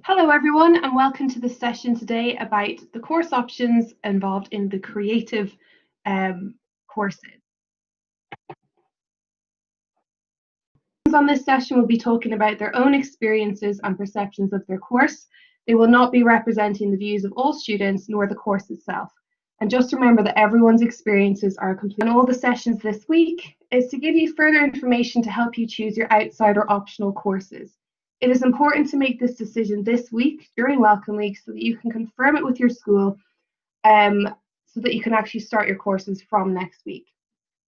Hello everyone and welcome to this session today about the course options involved in the creative courses. On this session will be talking about their own experiences and perceptions of their course. They will not be representing the views of all students nor the course itself. And just remember that everyone's experiences are complete. And all the sessions this week is to give you further information to help you choose your outside or optional courses. It is important to make this decision this week during Welcome Week so that you can confirm it with your school so that you can actually start your courses from next week.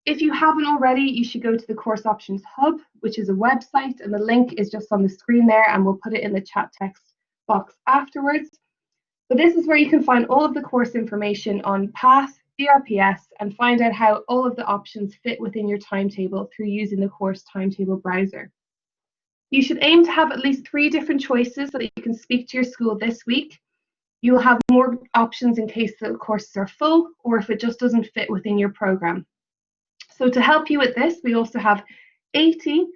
If you haven't already, you should go to the Course Options Hub, which is a website, and the link is just on the screen there, and we'll put it in the chat text box afterwards. But this is where you can find all of the course information on PATH, DRPS, and find out how all of the options fit within your timetable through using the course timetable browser. You should aim to have at least 3 different choices so that you can speak to your school this week. You will have more options in case the courses are full or if it just doesn't fit within your program. So to help you with this, we also have 80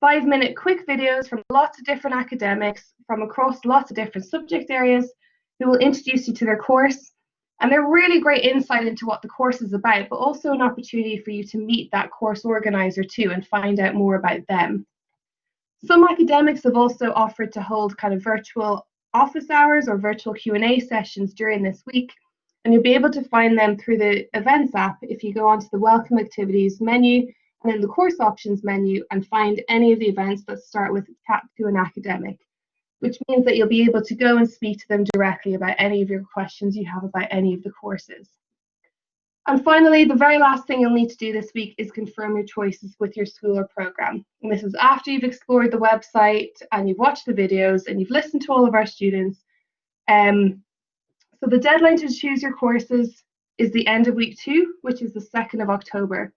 5-minute quick videos from lots of different academics from across lots of different subject areas who will introduce you to their course. And they're really great insight into what the course is about, but also an opportunity for you to meet that course organizer too and find out more about them. Some academics have also offered to hold kind of virtual office hours or virtual Q&A sessions during this week, and you'll be able to find them through the Events app if you go onto the Welcome Activities menu and then the Course Options menu and find any of the events that start with Chat to an Academic, which means that you'll be able to go and speak to them directly about any of your questions you have about any of the courses. And finally, the very last thing you'll need to do this week is confirm your choices with your school or program. And this is after you've explored the website and you've watched the videos and you've listened to all of our students. So the deadline to choose your courses is the end of week 2, which is the 2nd of October.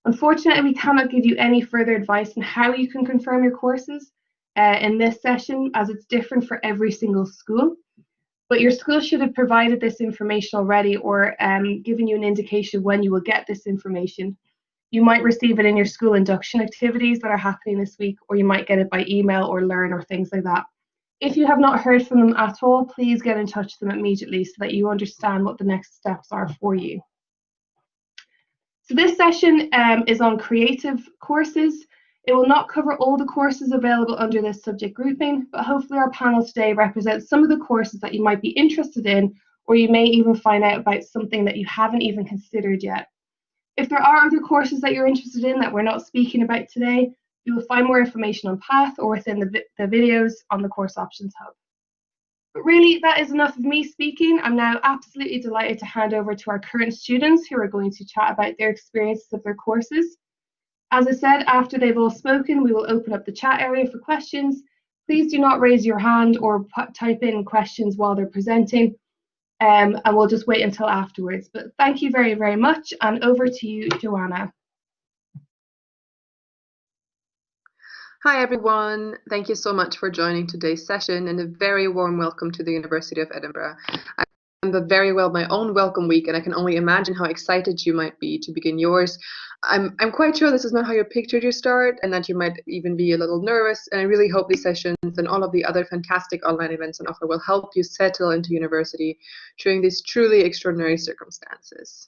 Unfortunately, we cannot give you any further advice on how you can confirm your courses in this session, as it's different for every single school. But your school should have provided this information already or given you an indication when you will get this information. You might receive it in your school induction activities that are happening this week, or you might get it by email or Learn or things like that. If you have not heard from them at all, please get in touch with them immediately so that you understand what the next steps are for you. So this session is on creative courses. It will not cover all the courses available under this subject grouping, but hopefully our panel today represents some of the courses that you might be interested in, or you may even find out about something that you haven't even considered yet. If there are other courses that you're interested in that we're not speaking about today, you will find more information on PATH or within the videos on the Course Options Hub. But really, that is enough of me speaking. I'm now absolutely delighted to hand over to our current students who are going to chat about their experiences of their courses. As I said, after they've all spoken, we will open up the chat area for questions. Please do not raise your hand or type in questions while they're presenting, and we'll just wait until afterwards. But thank you very, very much, and over to you, Joanna. Hi everyone, thank you so much for joining today's session and a very warm welcome to the University of Edinburgh. I remember very well my own welcome week and I can only imagine how excited you might be to begin yours. I'm quite sure this is not how you pictured your start and that you might even be a little nervous, and I really hope these sessions and all of the other fantastic online events on offer will help you settle into university during these truly extraordinary circumstances.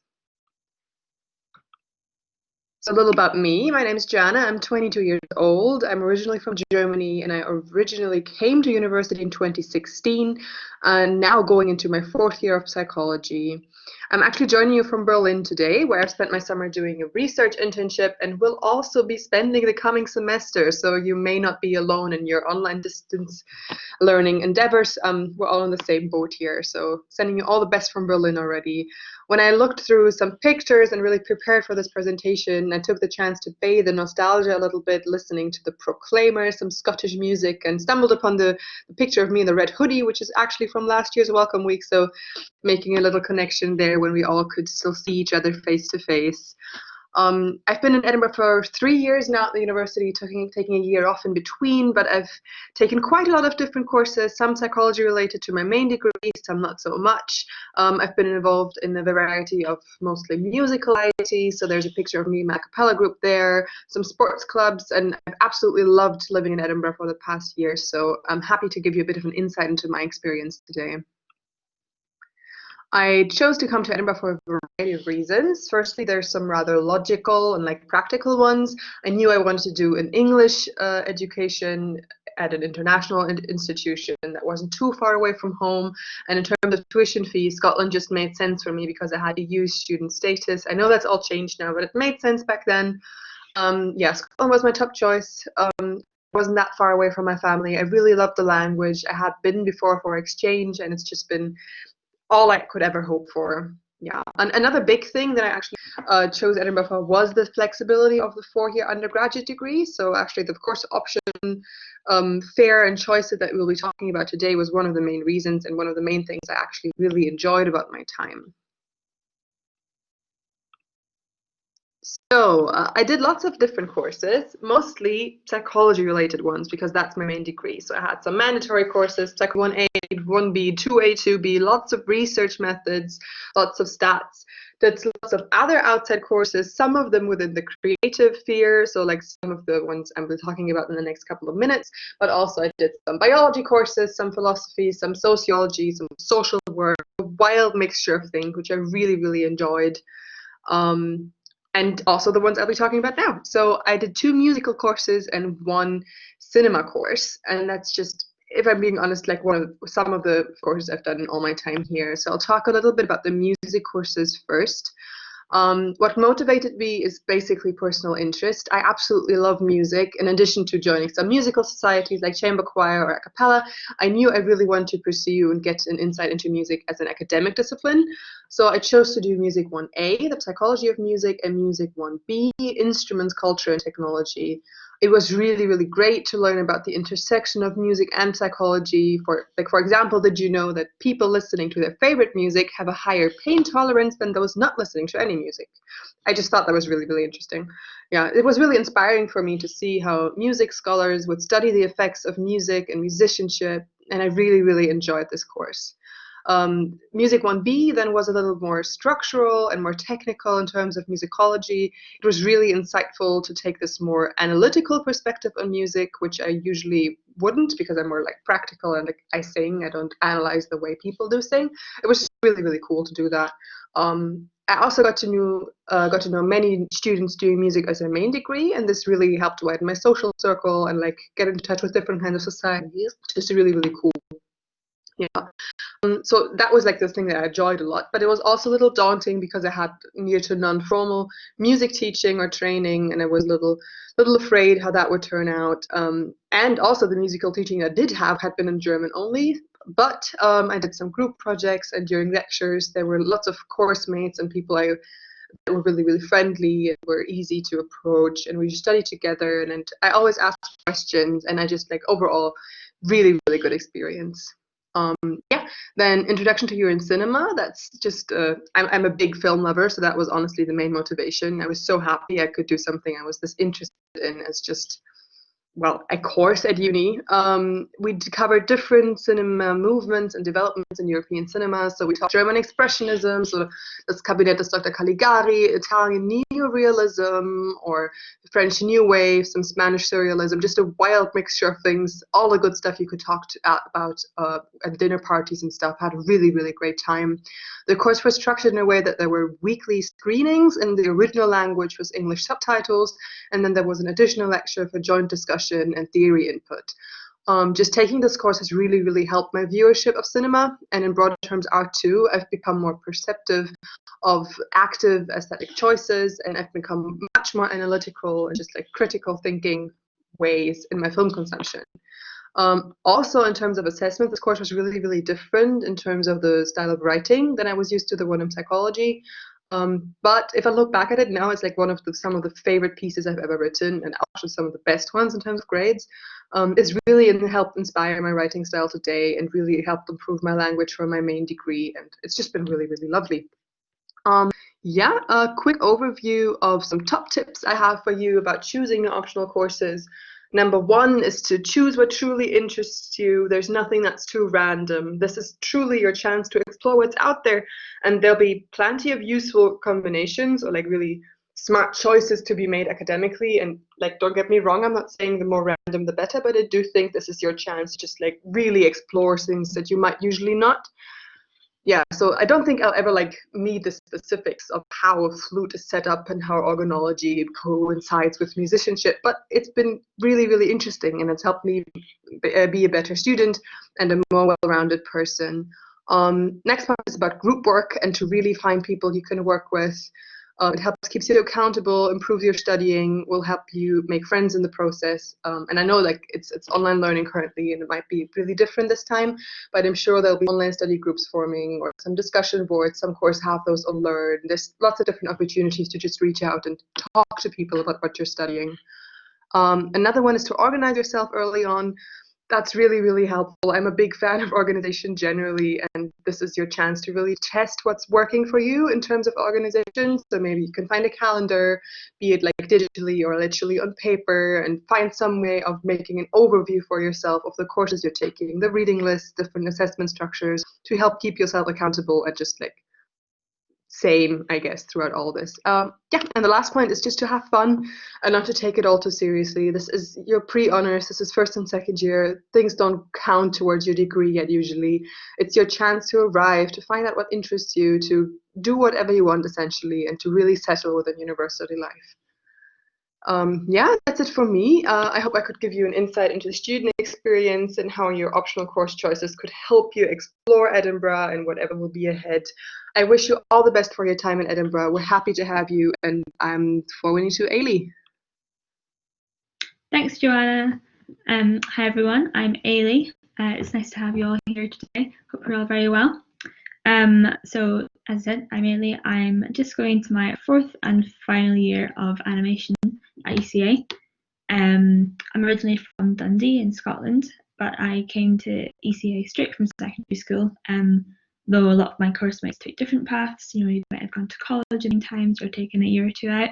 So a little about me. My name is Jana. I'm 22 years old. I'm originally from Germany and I originally came to university in 2016 and now going into my 4th year of psychology. I'm actually joining you from Berlin today, where I've spent my summer doing a research internship and will also be spending the coming semester, so you may not be alone in your online distance learning endeavors. We're all in the same boat here, so sending you all the best from Berlin already. When I looked through some pictures and really prepared for this presentation, I took the chance to bathe in nostalgia a little bit, listening to the Proclaimers, some Scottish music, and stumbled upon the picture of me in the red hoodie, which is actually from last year's Welcome Week, so making a little connection there when we all could still see each other face to face. I've been in Edinburgh for 3 years now at the university, taking a year off in between, but I've taken quite a lot of different courses, some psychology related to my main degree, some not so much. I've been involved in a variety of mostly musical activities, so there's a picture of me in my a cappella group there, some sports clubs, and I've absolutely loved living in Edinburgh for the past year, so I'm happy to give you a bit of an insight into my experience today. I chose to come to Edinburgh for a variety of reasons. Firstly, there's some rather logical and like practical ones. I knew I wanted to do an English education at an international institution that wasn't too far away from home. And in terms of tuition fees, Scotland just made sense for me because I had EU student status. I know that's all changed now, but it made sense back then. Yeah, Scotland was my top choice. Wasn't that far away from my family. I really loved the language. I had been before for exchange, and it's just been all I could ever hope for. Yeah, and another big thing that I actually chose Edinburgh for was the flexibility of the 4-year undergraduate degree. So actually the course option, fare and choices that we'll be talking about today was one of the main reasons and one of the main things I actually really enjoyed about my time. So I did lots of different courses, mostly psychology related ones because that's my main degree. So I had some mandatory courses, Psych 1A, 1B, 2A, 2B, lots of research methods, lots of stats. Did lots of other outside courses, some of them within the creative sphere, so like some of the ones I'm talking about in the next couple of minutes, but also I did some biology courses, some philosophy, some sociology, some social work, a wild mixture of things, which I really, really enjoyed. And also the ones I'll be talking about now. So I did 2 musical courses and 1 cinema course, and that's just, if I'm being honest, like some of the courses I've done in all my time here. So I'll talk a little bit about the music courses first. What motivated me is basically personal interest. I absolutely love music. In addition to joining some musical societies like chamber choir or a cappella, I knew I really wanted to pursue and get an insight into music as an academic discipline. So I chose to do Music 1A, the psychology of music, and Music 1B, instruments, culture, and technology. It was really, really great to learn about the intersection of music and psychology. For example, did you know that people listening to their favorite music have a higher pain tolerance than those not listening to any music? I just thought that was really, really interesting. Yeah, it was really inspiring for me to see how music scholars would study the effects of music and musicianship, and I really, really enjoyed this course. Music 1B then was a little more structural and more technical in terms of musicology. It was really insightful to take this more analytical perspective on music, which I usually wouldn't because I'm more like practical and like I sing. I don't analyze the way people do sing. It was just really, really cool to do that. I also got to know many students doing music as their main degree, and this really helped widen my social circle and like get in touch with different kinds of societies. Just really, really cool. Yeah. So that was like the thing that I enjoyed a lot, but it was also a little daunting because I had near to non-formal music teaching or training, and I was a little afraid how that would turn out. And also the musical teaching I did have had been in German only, but I did some group projects, and during lectures there were lots of course mates and people that were really, really friendly and were easy to approach, and we just studied together, and I always asked questions, and I just like overall really, really good experience. Yeah, then Introduction to European Cinema. That's just I'm a big film lover, so that was honestly the main motivation. I was so happy I could do something I was this interested in as just, well, a course at uni. We covered different cinema movements and developments in European cinema. So we talked German Expressionism, so das Kabinett des Dr. Caligari, Italian neorealism, or French New Wave, some Spanish surrealism, just a wild mixture of things, all the good stuff you could talk about at dinner parties and stuff. Had a really, really great time. The course was structured in a way that there were weekly screenings in the original language with English subtitles, and then there was an additional lecture for joint discussion and theory input. Just taking this course has really, really helped my viewership of cinema, and in broad terms art too. I've become more perceptive of active aesthetic choices, and I've become much more analytical and just like critical thinking ways in my film consumption. Also, in terms of assessment, this course was really, really different in terms of the style of writing than I was used to the one in psychology. But if I look back at it now, it's like some of the favorite pieces I've ever written, and also some of the best ones in terms of grades. It's really helped inspire my writing style today, and really helped improve my language for my main degree, and it's just been really, really lovely. Yeah, a quick overview of some top tips I have for you about choosing your optional courses. Number one is to choose what truly interests you. There's nothing that's too random. This is truly your chance to explore what's out there, and there'll be plenty of useful combinations or like really smart choices to be made academically. And like, don't get me wrong, I'm not saying the more random the better, but I do think this is your chance to just like really explore things that you might usually not. Yeah, so I don't think I'll ever like meet the specifics of how a flute is set up and how organology coincides with musicianship, but it's been really, really interesting and it's helped me be a better student and a more well-rounded person. Next part is about group work and to really find people you can work with. It helps keeps you accountable, improves your studying, will help you make friends in the process. And I know like it's online learning currently, and it might be really different this time, but I'm sure there'll be online study groups forming or some discussion boards. Some courses have those on Learn. There's lots of different opportunities to just reach out and talk to people about what you're studying. Another one is to organize yourself early on. That's really, really helpful. I'm a big fan of organization generally, and this is your chance to really test what's working for you in terms of organization. So maybe you can find a calendar, be it like digitally or literally on paper, and find some way of making an overview for yourself of the courses you're taking, the reading list, different assessment structures to help keep yourself accountable and just like same, I guess, throughout all this. Yeah, and the last point is just to have fun and not to take it all too seriously. This is your pre-honors, this is first and second year. Things don't count towards your degree yet usually. It's your chance to arrive, to find out what interests you, to do whatever you want essentially, and to really settle within university life. Yeah, that's it for me. I hope I could give you an insight into the student experience and how your optional course choices could help you explore Edinburgh and whatever will be ahead. I wish you all the best for your time in Edinburgh. We're happy to have you, and I'm forwarding to Ailey. Thanks, Joanna. Hi, everyone. I'm Ailey. It's nice to have you all here today. Hope you're all very well. So, as I said, I'm Ailey. I'm just going to my fourth and final year of animation at ECA. I'm originally from Dundee in Scotland, but I came to ECA straight from secondary school. Though a lot of my course mates took different paths, you might have gone to college many times or taken a year or two out.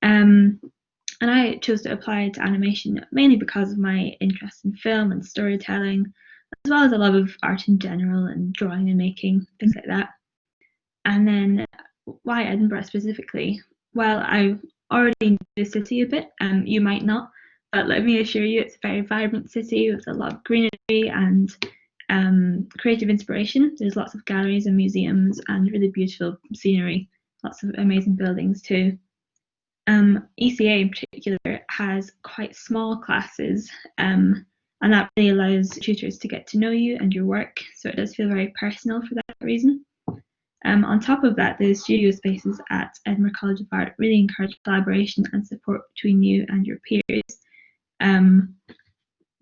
And I chose to apply to animation mainly because of my interest in film and storytelling, as well as a love of art in general and drawing and making, things like that. And then why Edinburgh specifically? Well, I already know the city a bit, you might not, but let me assure you it's a very vibrant city with a lot of greenery and creative inspiration. There's lots of galleries and museums and really beautiful scenery, lots of amazing buildings too. ECA in particular has quite small classes, and that really allows tutors to get to know you and your work, so it does feel very personal for that reason. On top of that, the studio spaces at Edinburgh College of Art really encourage collaboration and support between you and your peers.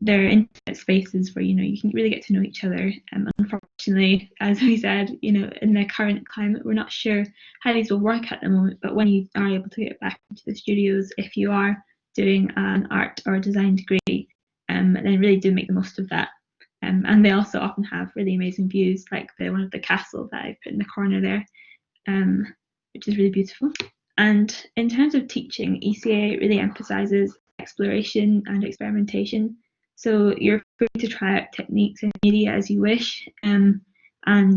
They're intimate spaces where you can really get to know each other. Unfortunately, as we said, in the current climate, we're not sure how these will work at the moment. But when you are able to get back into the studios, if you are doing an art or design degree, then really do make the most of that. And they also often have really amazing views, like the one of the castle that I put in the corner there, which is really beautiful. And in terms of teaching, ECA really emphasizes exploration and experimentation. So you're free to try out techniques and media as you wish, and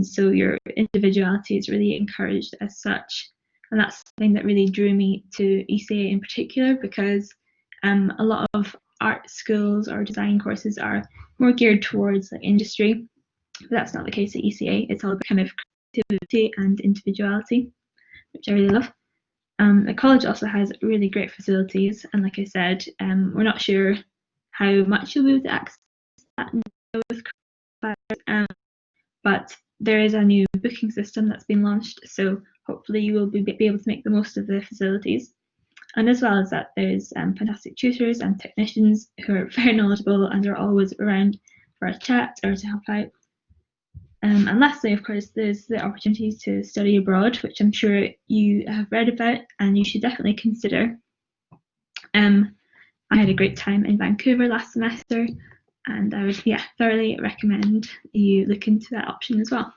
so your individuality is really encouraged as such. And that's something that really drew me to ECA in particular, because a lot of art schools or design courses are more geared towards like industry, but that's not the case at ECA. It's all about kind of creativity and individuality, which I really love. The college also has really great facilities, and like I said, we're not sure how much you'll be able to access that with but there is a new booking system that's been launched, so hopefully you will be able to make the most of the facilities. And as well as that, there's fantastic tutors and technicians who are very knowledgeable and are always around for a chat or to help out. And lastly, of course, there's the opportunity to study abroad, which I'm sure you have read about and you should definitely consider. I had a great time in Vancouver last semester, and I would thoroughly recommend you look into that option as well.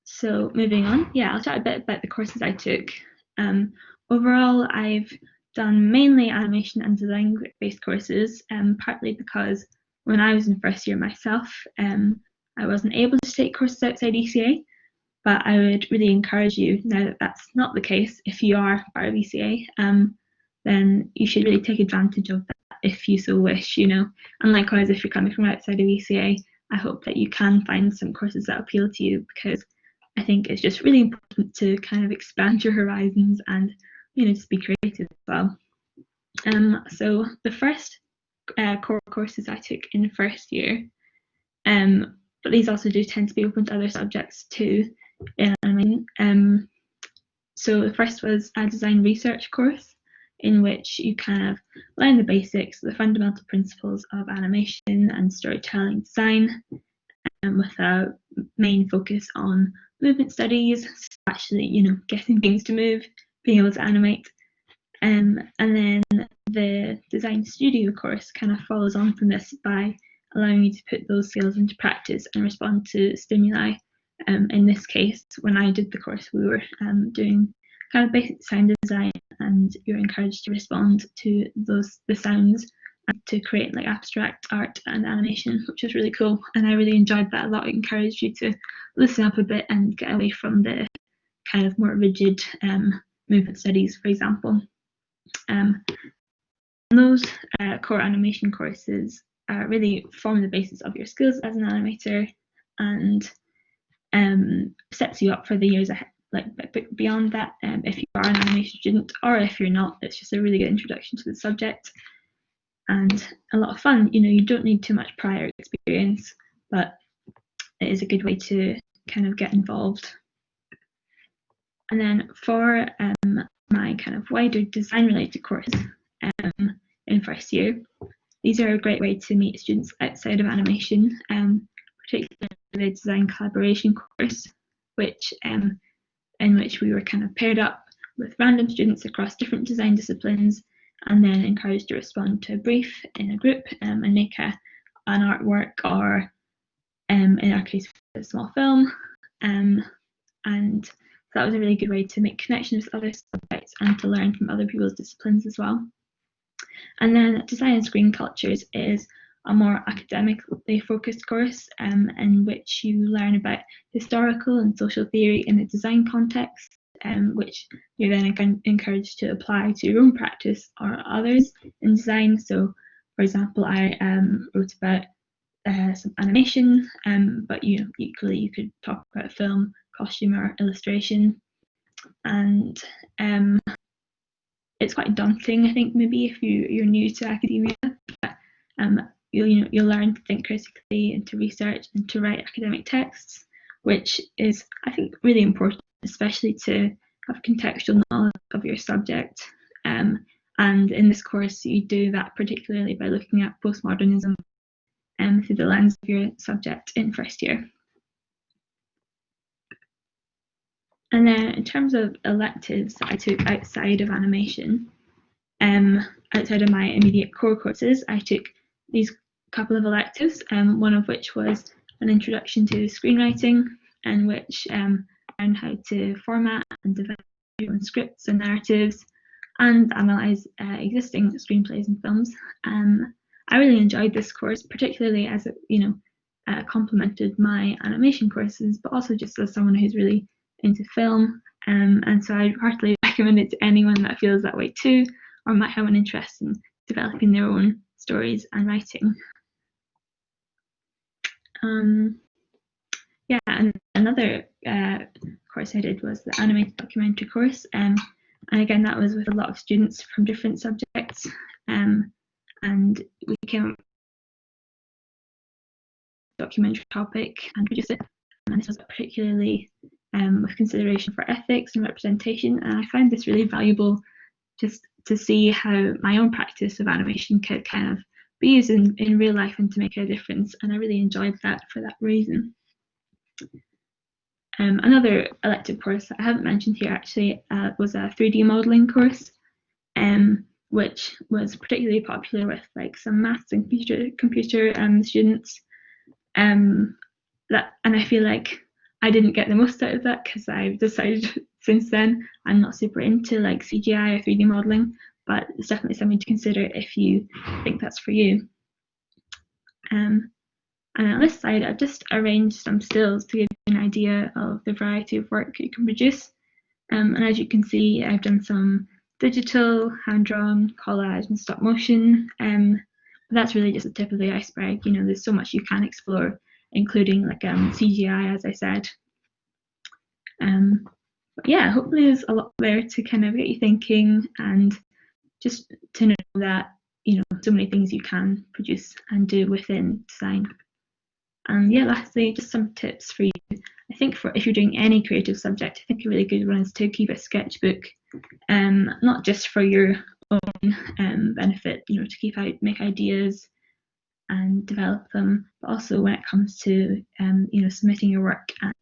So moving on, I'll chat a bit about the courses I took. Overall, I've done mainly animation and design based courses, partly because when I was in first year myself, I wasn't able to take courses outside ECA, but I would really encourage you, now that that's not the case, if you are part of ECA, then you should really take advantage of that if you so wish, And likewise, if you're coming from outside of ECA, I hope that you can find some courses that appeal to you, because I think it's just really important to kind of expand your horizons and, just be creative as well. So the first core courses I took in first year, but these also do tend to be open to other subjects too. So the first was a design research course, in which you kind of learn the basics, the fundamental principles of animation and storytelling design, with a main focus on movement studies, actually, getting things to move, being able to animate. And then the design studio course kind of follows on from this by allowing you to put those skills into practice and respond to stimuli. In this case, when I did the course, we were doing kind of basic sound design, and you're encouraged to respond to the sounds and to create like abstract art and animation, which was really cool. And I really enjoyed that a lot. It encouraged you to listen up a bit and get away from the kind of more rigid movement studies, for example. Those core animation courses really form the basis of your skills as an animator, and sets you up for the years ahead. Like beyond that, if you are an animation student, or if you're not, it's just a really good introduction to the subject and a lot of fun. You don't need too much prior experience, but it is a good way to kind of get involved. And then for my kind of wider design related course in first year, these are a great way to meet students outside of animation, particularly the design collaboration course, in which we were kind of paired up with random students across different design disciplines, and then encouraged to respond to a brief in a group and make an artwork, or in our case, a small film. And that was a really good way to make connections with other subjects and to learn from other people's disciplines as well. And then Design and Screen Cultures is a more academically focused course in which you learn about historical and social theory in the design context, which you're then encouraged to apply to your own practice or others in design. So, for example, I wrote about some animation, but equally you could talk about film, costume, or illustration. And it's quite daunting, I think, maybe if you're new to academia, but you'll learn to think critically and to research and to write academic texts, which is, I think, really important, especially to have contextual knowledge of your subject. And in this course, you do that particularly by looking at postmodernism through the lens of your subject in first year. And then in terms of electives I took outside of animation, outside of my immediate core courses, I took these couple of electives, one of which was an introduction to screenwriting, in which I learned how to format and develop your own scripts and narratives and analyse existing screenplays and films. I really enjoyed this course, particularly as it complemented my animation courses, but also just as someone who's really into film, and so I'd heartily recommend it to anyone that feels that way too, or might have an interest in developing their own stories and writing. And another course I did was the animated documentary course, and again that was with a lot of students from different subjects, and we came up with a documentary topic and produced it, and this was particularly with consideration for ethics and representation, and I found this really valuable just to see how my own practice of animation could kind of be used in real life and to make a difference, and I really enjoyed that for that reason. Another elective course that I haven't mentioned here actually was a 3D modelling course, which was particularly popular with like some maths and computer students. And I feel like I didn't get the most out of that because I've decided since then I'm not super into like CGI or 3D modeling, but it's definitely something to consider if you think that's for you. And on this side, I've just arranged some stills to give you an idea of the variety of work you can produce. And as you can see, I've done some digital, hand-drawn, collage and stop motion. But that's really just the tip of the iceberg. You know, there's so much you can explore, including like CGI, as I said. But yeah, hopefully there's a lot there to kind of get you thinking, and just to know that, you know, so many things you can produce and do within design. And yeah, lastly, just some tips for you. I think for if you're doing any creative subject, I think a really good one is to keep a sketchbook, not just for your own benefit, you know, to keep out, make ideas and develop them, but also when it comes to you know, submitting your work and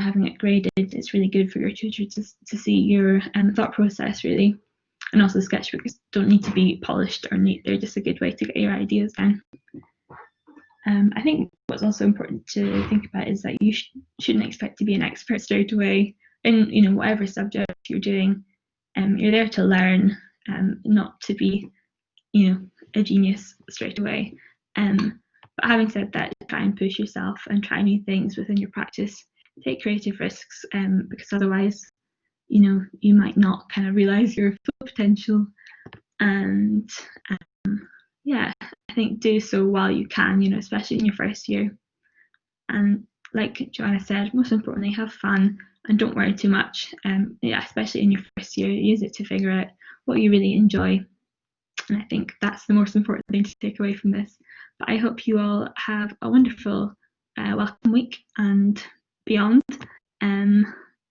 having it graded, it's really good for your tutor to see your thought process really. And also sketchbooks don't need to be polished or neat, they're just a good way to get your ideas down. I think what's also important to think about is that you shouldn't expect to be an expert straight away in, you know, whatever subject you're doing. You're there to learn, not to be, you know, a genius straight away. But having said that, try and push yourself and try new things within your practice. Take creative risks, because otherwise, you know, you might not kind of realize your full potential. And yeah, I think do so while you can, you know, especially in your first year. And like Joanna said, most importantly, have fun and don't worry too much. Yeah, especially in your first year, use it to figure out what you really enjoy. And I think that's the most important thing to take away from this. But I hope you all have a wonderful welcome week and beyond. And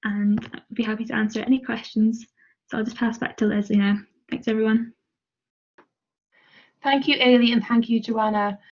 I'd be happy to answer any questions. So I'll just pass back to Leslie now. Thanks, everyone. Thank you, Ailey, and thank you, Joanna.